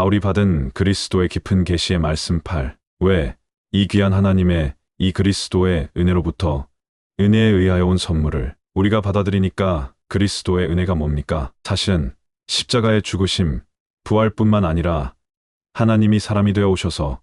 바울이 받은 그리스도의 깊은 계시의 말씀 8. 왜 이 귀한 하나님의 이 그리스도의 은혜로부터 은혜에 의하여 온 선물을 우리가 받아들이니까 그리스도의 은혜가 뭡니까? 사실은 십자가의 죽으심, 부활뿐만 아니라 하나님이 사람이 되어 오셔서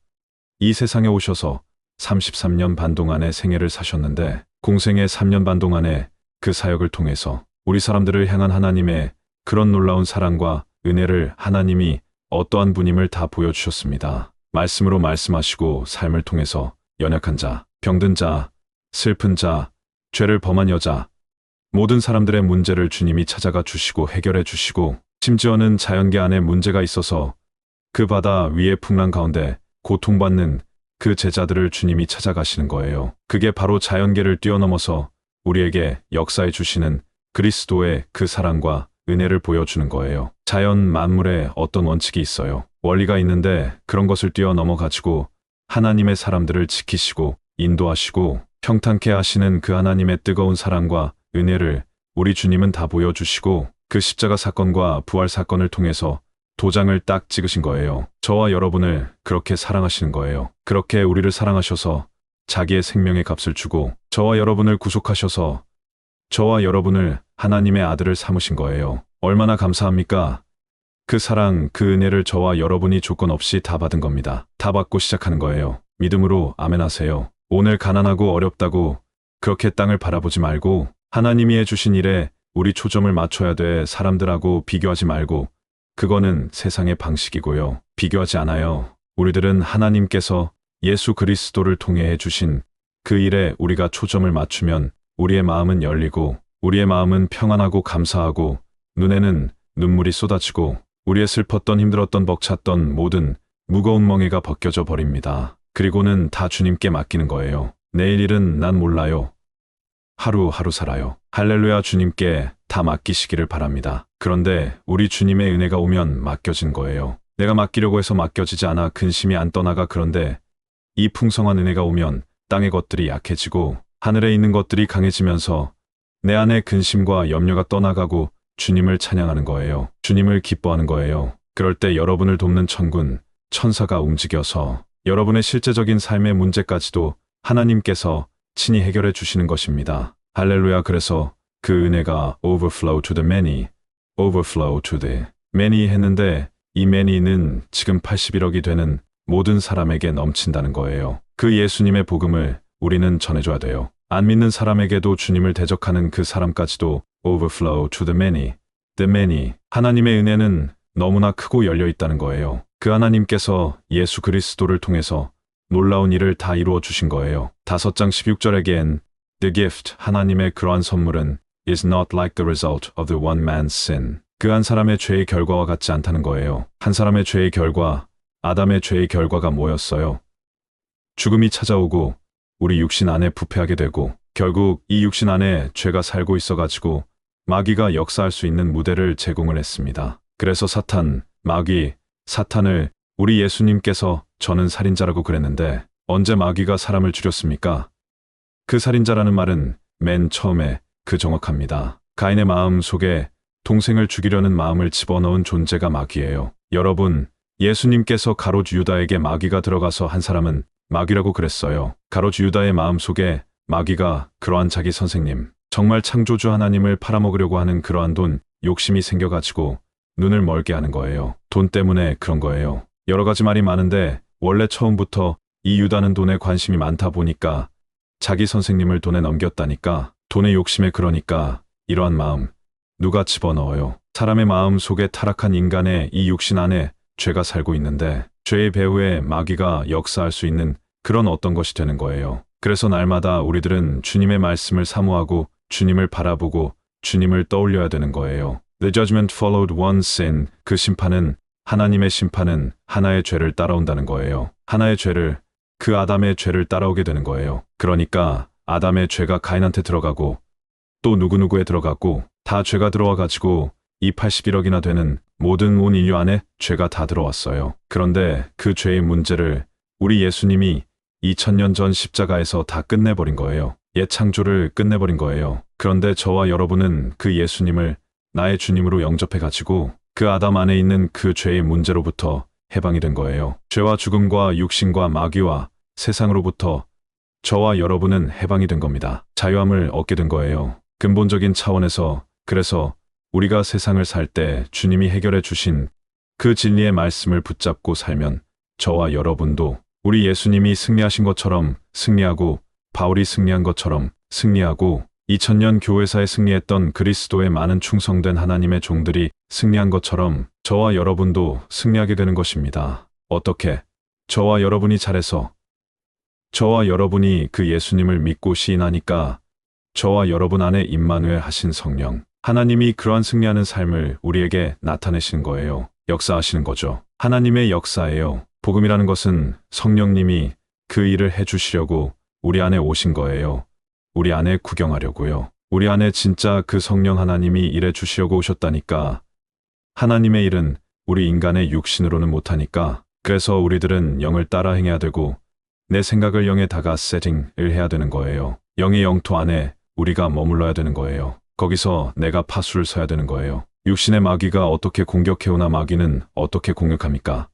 이 세상에 오셔서 33년 반 동안의 생애를 사셨는데 공생의 3년 반 동안의 그 사역을 통해서 우리 사람들을 향한 하나님의 그런 놀라운 사랑과 은혜를 하나님이 어떠한 분임을 다 보여주셨습니다. 말씀으로 말씀하시고 삶을 통해서 연약한 자, 병든 자, 슬픈 자, 죄를 범한 여자, 모든 사람들의 문제를 주님이 찾아가 주시고 해결해 주시고 심지어는 자연계 안에 문제가 있어서 그 바다 위의 풍랑 가운데 고통받는 그 제자들을 주님이 찾아가시는 거예요. 그게 바로 자연계를 뛰어넘어서 우리에게 역사해 주시는 그리스도의 그 사랑과 은혜를 보여주는 거예요. 자연 만물에 어떤 원칙이 있어요. 원리가 있는데 그런 것을 뛰어넘어 가지고 하나님의 사람들을 지키시고 인도하시고 평탄케 하시는 그 하나님의 뜨거운 사랑과 은혜를 우리 주님은 다 보여주시고 그 십자가 사건과 부활 사건을 통해서 도장을 딱 찍으신 거예요. 저와 여러분을 그렇게 사랑하시는 거예요. 그렇게 우리를 사랑하셔서 자기의 생명의 값을 주고 저와 여러분을 구속하셔서 저와 여러분을 하나님의 아들을 삼으신 거예요. 얼마나 감사합니까? 그 사랑, 그 은혜를 저와 여러분이 조건 없이 다 받은 겁니다. 다 받고 시작하는 거예요. 믿음으로 아멘 하세요. 오늘 가난하고 어렵다고 그렇게 땅을 바라보지 말고 하나님이 해주신 일에 우리 초점을 맞춰야 돼. 사람들하고 비교하지 말고 그거는 세상의 방식이고요. 비교하지 않아요. 우리들은 하나님께서 예수 그리스도를 통해 해주신 그 일에 우리가 초점을 맞추면 우리의 마음은 열리고 우리의 마음은 평안하고 감사하고 눈에는 눈물이 쏟아지고 우리의 슬펐던 힘들었던 벅찼던 모든 무거운 멍에가 벗겨져 버립니다. 그리고는 다 주님께 맡기는 거예요. 내일 일은 난 몰라요. 하루하루 살아요. 할렐루야. 주님께 다 맡기시기를 바랍니다. 그런데 우리 주님의 은혜가 오면 맡겨진 거예요. 내가 맡기려고 해서 맡겨지지 않아 근심이 안 떠나가. 그런데 이 풍성한 은혜가 오면 땅의 것들이 약해지고 하늘에 있는 것들이 강해지면서 내 안에 근심과 염려가 떠나가고 주님을 찬양하는 거예요. 주님을 기뻐하는 거예요. 그럴 때 여러분을 돕는 천군, 천사가 움직여서 여러분의 실제적인 삶의 문제까지도 하나님께서 친히 해결해 주시는 것입니다. 할렐루야. 그래서 그 은혜가 overflow to the many, overflow to the many 했는데 이 many는 지금 81억이 되는 모든 사람에게 넘친다는 거예요. 그 예수님의 복음을 우리는 전해줘야 돼요. 안 믿는 사람에게도 주님을 대적하는 그 사람까지도 overflow to the many, the many. 하나님의 은혜는 너무나 크고 열려 있다는 거예요. 그 하나님께서 예수 그리스도를 통해서 놀라운 일을 다 이루어 주신 거예요. 5장 16절에겐 The gift, 하나님의 그러한 선물은 is not like the result of the one man's sin. 그 한 사람의 죄의 결과와 같지 않다는 거예요. 한 사람의 죄의 결과, 아담의 죄의 결과가 뭐였어요? 죽음이 찾아오고 우리 육신 안에 부패하게 되고 결국 이 육신 안에 죄가 살고 있어가지고 마귀가 역사할 수 있는 무대를 제공을 했습니다. 그래서 사탄, 마귀, 사탄을 우리 예수님께서 저는 살인자라고 그랬는데 언제 마귀가 사람을 죽였습니까? 그 살인자라는 말은 맨 처음에 그 정확합니다. 가인의 마음 속에 동생을 죽이려는 마음을 집어넣은 존재가 마귀예요. 여러분, 예수님께서 가롯 유다에게 마귀가 들어가서 한 사람은 마귀라고 그랬어요. 가롯 유다의 마음 속에 마귀가 그러한 자기 선생님, 정말 창조주 하나님을 팔아먹으려고 하는 그러한 돈, 욕심이 생겨가지고 눈을 멀게 하는 거예요. 돈 때문에 그런 거예요. 여러 가지 말이 많은데 원래 처음부터 이 유다는 돈에 관심이 많다 보니까 자기 선생님을 돈에 넘겼다니까. 돈의 욕심에 그러니까 이러한 마음 누가 집어넣어요? 사람의 마음 속에 타락한 인간의 이 육신 안에 죄가 살고 있는데 죄의 배후에 마귀가 역사할 수 있는 그런 어떤 것이 되는 거예요. 그래서 날마다 우리들은 주님의 말씀을 사모하고 주님을 바라보고 주님을 떠올려야 되는 거예요. The judgment followed one sin. 그 심판은 하나님의 심판은 하나의 죄를 따라온다는 거예요. 하나의 죄를, 그 아담의 죄를 따라오게 되는 거예요. 그러니까 아담의 죄가 가인한테 들어가고 또 누구누구에 들어갔고 다 죄가 들어와가지고 이 81억이나 되는 모든 온 인류 안에 죄가 다 들어왔어요. 그런데 그 죄의 문제를 우리 예수님이 2000년 전 십자가에서 다 끝내버린 거예요. 옛 창조를 끝내버린 거예요. 그런데 저와 여러분은 그 예수님을 나의 주님으로 영접해가지고 그 아담 안에 있는 그 죄의 문제로부터 해방이 된 거예요. 죄와 죽음과 육신과 마귀와 세상으로부터 저와 여러분은 해방이 된 겁니다. 자유함을 얻게 된 거예요. 근본적인 차원에서 그래서 우리가 세상을 살 때 주님이 해결해 주신 그 진리의 말씀을 붙잡고 살면 저와 여러분도 우리 예수님이 승리하신 것처럼 승리하고 바울이 승리한 것처럼 승리하고 2000년 교회사에 승리했던 그리스도의 많은 충성된 하나님의 종들이 승리한 것처럼 저와 여러분도 승리하게 되는 것입니다. 어떻게? 저와 여러분이 잘해서 저와 여러분이 그 예수님을 믿고 시인하니까 저와 여러분 안에 임마누엘 하신 성령 하나님이 그러한 승리하는 삶을 우리에게 나타내시는 거예요. 역사하시는 거죠. 하나님의 역사예요. 복음이라는 것은 성령님이 그 일을 해주시려고 우리 안에 오신 거예요. 우리 안에 구경하려고요. 우리 안에 진짜 그 성령 하나님이 일해 주시려고 오셨다니까. 하나님의 일은 우리 인간의 육신으로는 못하니까. 그래서 우리들은 영을 따라 행해야 되고 내 생각을 영에다가 세팅을 해야 되는 거예요. 영의 영토 안에 우리가 머물러야 되는 거예요. 거기서 내가 파수를 서야 되는 거예요. 육신의 마귀가 어떻게 공격해오나 마귀는 어떻게 공격합니까?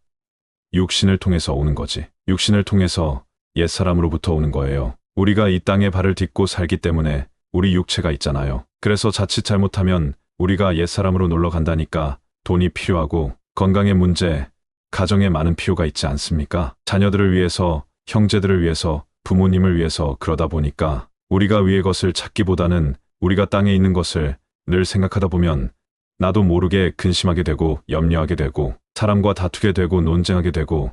육신을 통해서 오는 거지. 육신을 통해서 옛사람으로부터 오는 거예요. 우리가 이 땅에 발을 딛고 살기 때문에 우리 육체가 있잖아요. 그래서 자칫 잘못하면 우리가 옛사람으로 놀러 간다니까 돈이 필요하고 건강의 문제, 가정에 많은 필요가 있지 않습니까? 자녀들을 위해서, 형제들을 위해서, 부모님을 위해서 그러다 보니까 우리가 위의 것을 찾기보다는 우리가 땅에 있는 것을 늘 생각하다 보면 나도 모르게 근심하게 되고 염려하게 되고 사람과 다투게 되고 논쟁하게 되고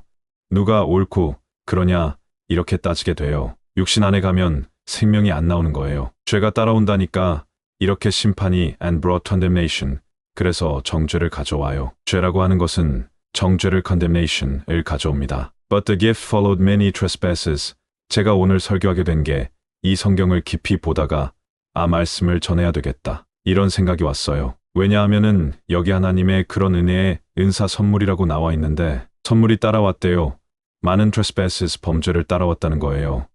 누가 옳고 그러냐 이렇게 따지게 돼요. 육신 안에 가면 생명이 안 나오는 거예요. 죄가 따라온다니까 이렇게 심판이 and brought condemnation. 그래서 정죄를 가져와요. 죄라고 하는 것은 정죄를 condemnation을 가져옵니다. But the gift followed many trespasses. 제가 오늘 설교하게 된 게 이 성경을 깊이 보다가 말씀을 전해야 되겠다. 이런 생각이 왔어요. 왜냐하면은 여기 하나님의 그런 은혜의 은사 선물이라고 나와 있는데 선물이 따라왔대요. 많은 trespasses 범죄를 따라왔다는 거예요.